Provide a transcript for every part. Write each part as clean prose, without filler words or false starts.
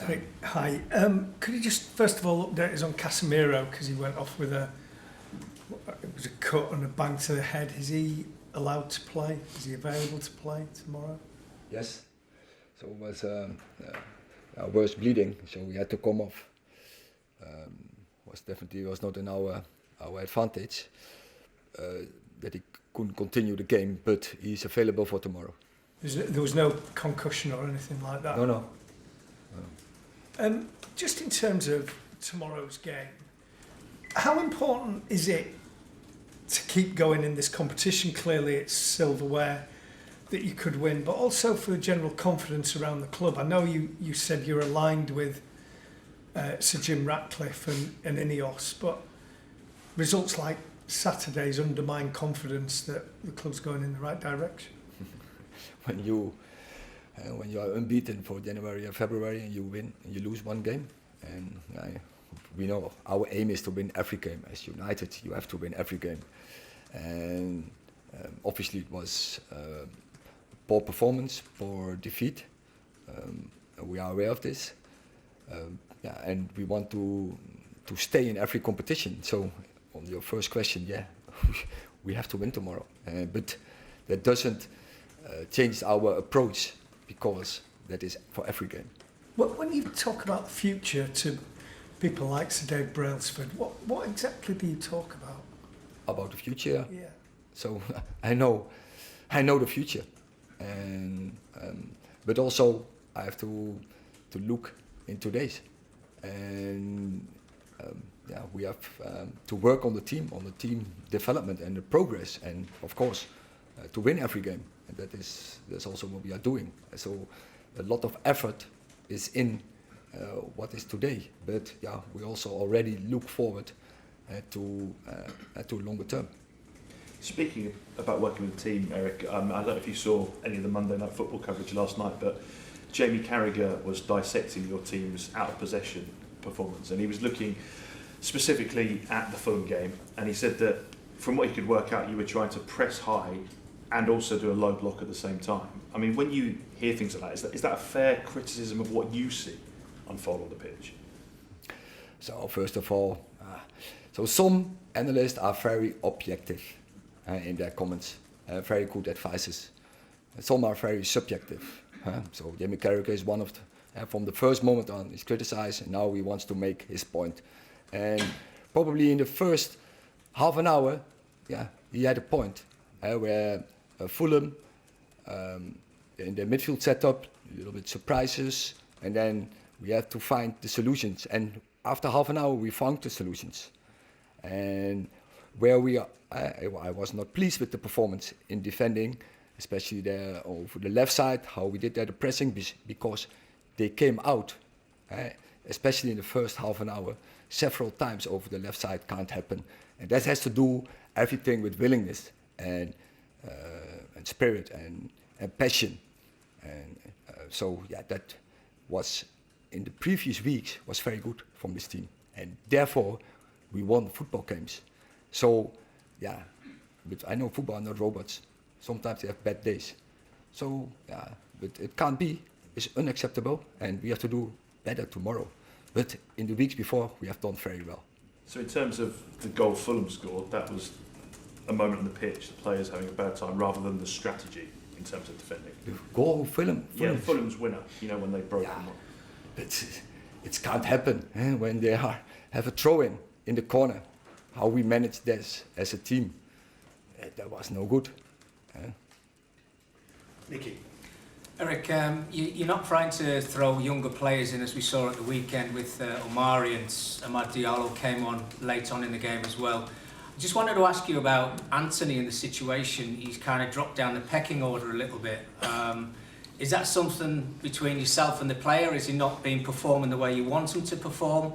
Erik, hi. Could you just first of all update us on Casemiro, because he went off with it was a cut and a bang to the head. Is he allowed to play? Is he available to play tomorrow? Yes. So it was worse bleeding, so we had to come off. Was not in our advantage that he couldn't continue the game, but he's available for tomorrow. There was no concussion or anything like that? No. Just in terms of tomorrow's game, how important is it to keep going in this competition? Clearly it's silverware that you could win, but also for the general confidence around the club. I know you said you're aligned with Sir Jim Ratcliffe and Ineos, but results like Saturday's undermine confidence that the club's going in the right direction. When you are unbeaten for January and February and you win and you lose one game, and we know our aim is to win every game. As United, you have to win every game, and obviously it was poor performance, poor defeat. We are aware of this, and we want to stay in every competition. So on your first question, we have to win tomorrow, but that doesn't change our approach, because that is for every game. When you talk about the future to people like Sir Dave Brailsford, what exactly do you talk about? About the future? Yeah. So I know the future, and but also I have to look in today's, and we have to work on the team development and the progress, and of course to win every game. And that's also what we are doing. So a lot of effort is in what is today, but we also already look forward to longer term. Speaking about working with the team, Erik, I don't know if you saw any of the Monday Night Football coverage last night, but Jamie Carragher was dissecting your team's out of possession performance, and he was looking specifically at the Fulham game, and he said that from what he could work out, you were trying to press high and also do a low block at the same time. I mean, when you hear things like that, is that a fair criticism of what you see unfold on the pitch? So first of all, so some analysts are very objective in their comments, very good advices. Some are very subjective. So Jamie Carragher is one of from the first moment on, he's criticized, and now he wants to make his point. And probably in the first half an hour, he had a point where Fulham in the midfield setup, a little bit surprises, and then we had to find the solutions. And after half an hour, we found the solutions. And where we are, I was not pleased with the performance in defending, especially there over the left side, how we did that, the pressing, because they came out, especially in the first half an hour, several times over the left side. Can't happen. And that has to do everything with willingness and spirit and passion. And that was in the previous weeks was very good from this team, and therefore we won football games. So but I know football are not robots. Sometimes they have bad days. So but it can't be. It's unacceptable, and we have to do better tomorrow. But in the weeks before, we have done very well. So in terms of the goal Fulham scored, that was a moment on the pitch, the players having a bad time, rather than the strategy in terms of defending. The goal Fulham? Yeah, Fulham's winner, when they broke them. It can't happen when they have a throw-in in the corner. How we managed this as a team, that was no good. Nicky. Erik, you're not trying to throw younger players in, as we saw at the weekend with Omari, and Amad Diallo came on late on in the game as well. I just wanted to ask you about Anthony and the situation. He's kind of dropped down the pecking order a little bit. Is that something between yourself and the player? Is he not been performing the way you want him to perform?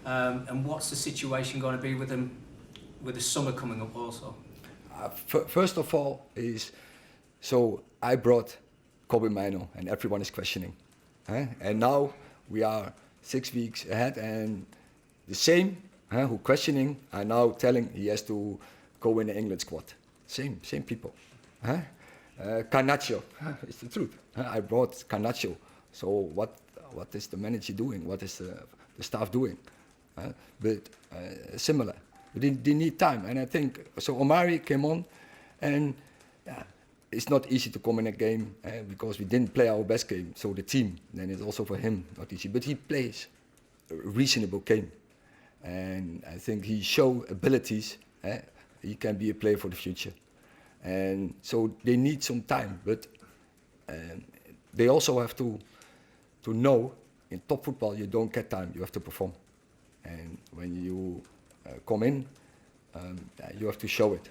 And what's the situation going to be with him with the summer coming up also? First of all, so I brought Kobe Mino, and everyone is questioning. And now we are 6 weeks ahead, and the same who questioning are now telling he has to go in the England squad. Same people. Garnacho, it's the truth. I brought Garnacho. So what is the manager doing? What is the staff doing? But similar. But they need time, and I think so. Omari came on, and it's not easy to come in a game because we didn't play our best game. So the team, then it's also for him not easy. But he plays a reasonable game, and I think he show abilities. He can be a player for the future, and so they need some time. But they also have to know in top football you don't get time. You have to perform, and when you come in, you have to show it.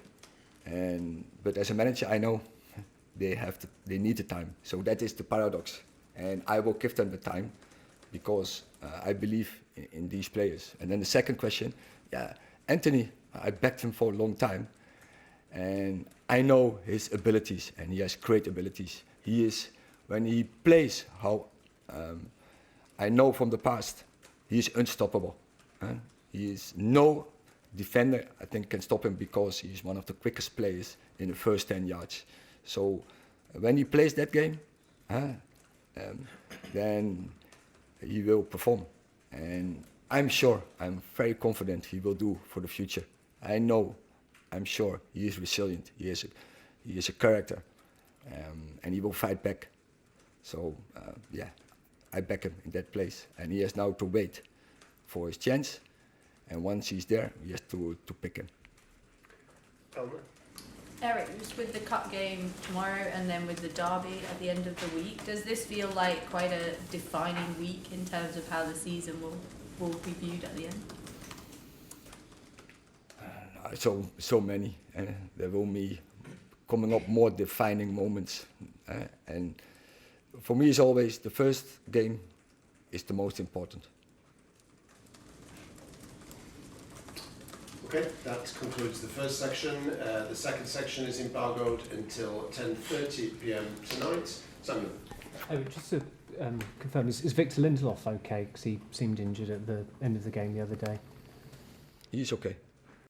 But as a manager, I know they need the time. So that is the paradox, and I will give them the time because I believe in these players. And then the second question, Anthony, I backed him for a long time, and I know his abilities, and he has great abilities. He is, when he plays, how I know from the past, he is unstoppable. He is no defender, I think, can stop him because he's one of the quickest players in the first 10 yards. So when he plays that game, then he will perform. And I'm very confident he will do for the future. I'm sure he is resilient. He is a character, and he will fight back. So I back him in that place, and he has now to wait for his chance. And once he's there, he has to pick him. Erik, just with the cup game tomorrow and then with the derby at the end of the week, does this feel like quite a defining week in terms of how the season will be viewed at the end? So many. There will be coming up more defining moments. And for me, it's always the first game is the most important. Okay, that concludes the first section. The second section is embargoed until 10:30 p.m. tonight. Samuel. Just to confirm, is Victor Lindelof okay? Because he seemed injured at the end of the game the other day. He's okay.